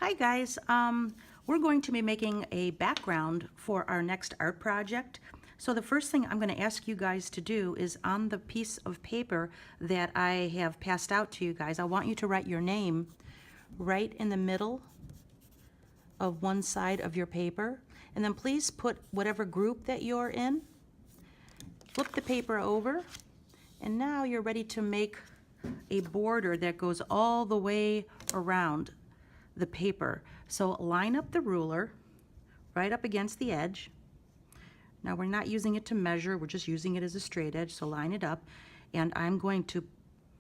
Hi guys, we're going to be making a background for our next art project. So the first thing I'm going to ask you guys to do is on the piece of paper that I have passed out to you guys, I want you to write your name right in the middle of one side of your paper. And then please put whatever group that you're in. Flip the paper over, and now you're ready to make a border that goes all the way around the paper. So line up the ruler right up against the edge. Now we're not using it to measure, we're just using it as a straight edge, so line it up. And I'm going to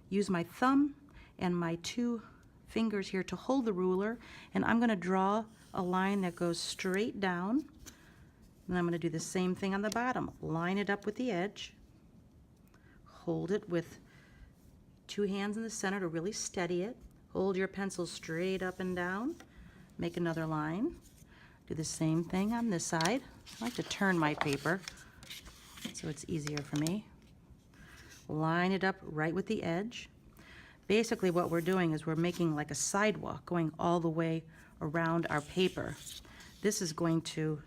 use my thumb and my two fingers here to hold the ruler, and I'm going to draw a line that goes straight down. And I'm going to do the same thing on the bottom. Line it up with the edge. Hold it with two hands in the center to really steady it. Hold your pencil straight up and down. Make another line. Do the same thing on this side. I like to turn my paper so it's easier for me. Line it up right with the edge. Basically what we're doing is we're making like a sidewalk going all the way around our paper. This is going to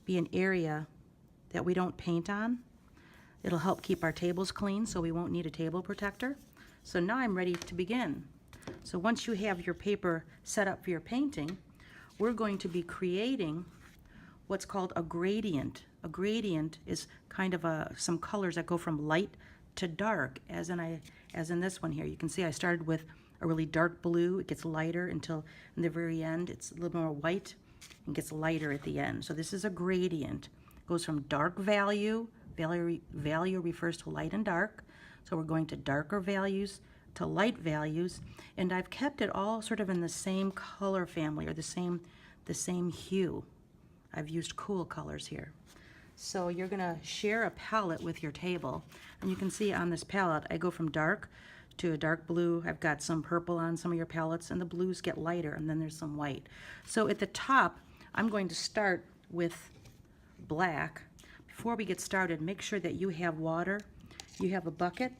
be an area that we don't paint on. It'll help keep our tables clean, so we won't need a table protector. So now I'm ready to begin. So once you have your paper set up for your painting, we're going to be creating what's called a gradient. A gradient is kind of some colors that go from light to dark, as in this one here. You can see I started with a really dark blue. It gets lighter until in the very end it's a little more white and gets lighter at the end. So this is a gradient. It goes from dark value refers to light and dark, so we're going to darker values to light values, and I've kept it all sort of in the same color family, or the same hue. I've used cool colors here. So you're gonna share a palette with your table, and you can see on this palette I go from dark to a dark blue. I've got some purple on some of your palettes, and the blues get lighter, and then there's some white. So at the top I'm going to start with black. Before we get started, make sure that you have water, you have a bucket.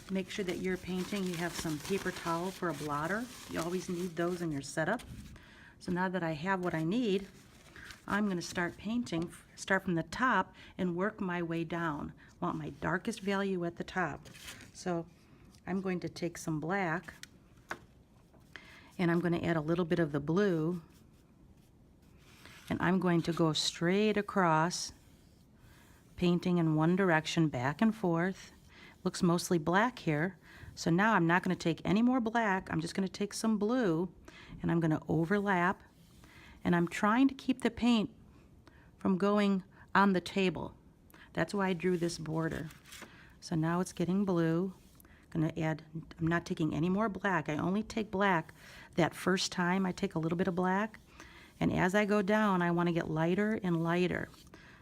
Make sure that you're painting, you have some paper towel for a blotter. You always need those in your setup. So now that I have what I need, I'm going to start painting, start from the top and work my way down. I want my darkest value at the top. So I'm going to take some black and I'm going to add a little bit of the blue, and I'm going to go straight across, painting in one direction back and forth. Looks mostly black here, so now I'm not going to take any more black. I'm just going to take some blue and I'm going to overlap, and I'm trying to keep the paint from going on the table. That's why I drew this border. So now it's getting blue. I'm going to add, I'm not taking any more black. I only take black that first time. I take a little bit of black, and as I go down I want to get lighter and lighter.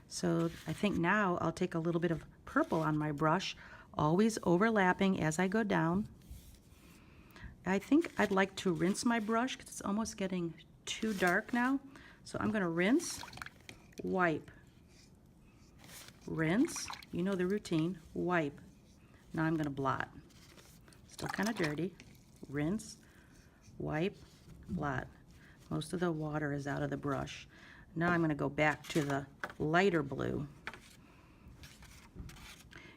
So I think now I'll take a little bit of purple on my brush, always overlapping as I go down. I think I'd like to rinse my brush because it's almost getting too dark now. So I'm going to rinse, wipe, rinse, you know the routine, wipe. Now I'm going to blot. Still kind of dirty. Rinse, wipe, blot. Most of the water is out of the brush. Now I'm going to go back to the lighter blue.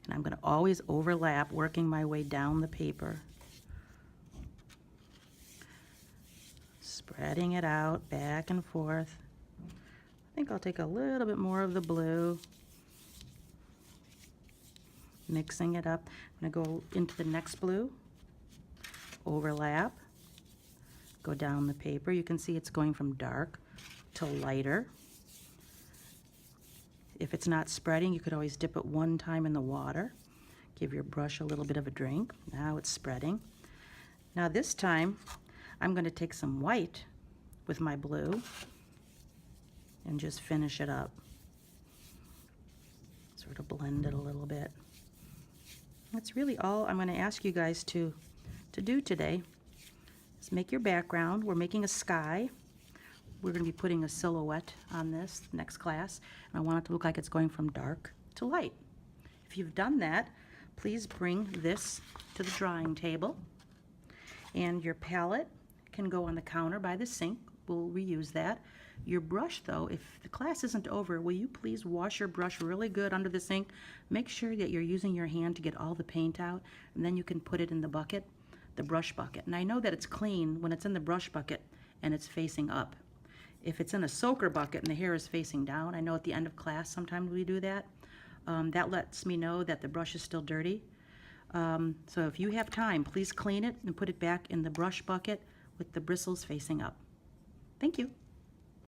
And I'm going to always overlap, working my way down the paper. Spreading it out back and forth. I think I'll take a little bit more of the blue. Mixing it up. I'm going to go into the next blue. Overlap. Go down the paper. You can see it's going from dark to lighter. If it's not spreading, you could always dip it one time in the water. Give your brush a little bit of a drink. Now it's spreading. Now this time, I'm going to take some white with my blue and just finish it up. Sort of blend it a little bit. That's really all I'm going to ask you guys to do today. Is make your background. We're making a sky. We're going to be putting a silhouette on this next class, and I want it to look like it's going from dark to light. If you've done that, please bring this to the drawing table, and your palette can go on the counter by the sink. We'll reuse that. Your brush, though, if the class isn't over, will you please wash your brush really good under the sink? Make sure that you're using your hand to get all the paint out, and then you can put it in the bucket, the brush bucket. And I know that it's clean when it's in the brush bucket and it's facing up. If it's in a soaker bucket and the hair is facing down, I know at the end of class sometimes we do that. That lets me know that the brush is still dirty. So if you have time, please clean it and put it back in the brush bucket with the bristles facing up. Thank you.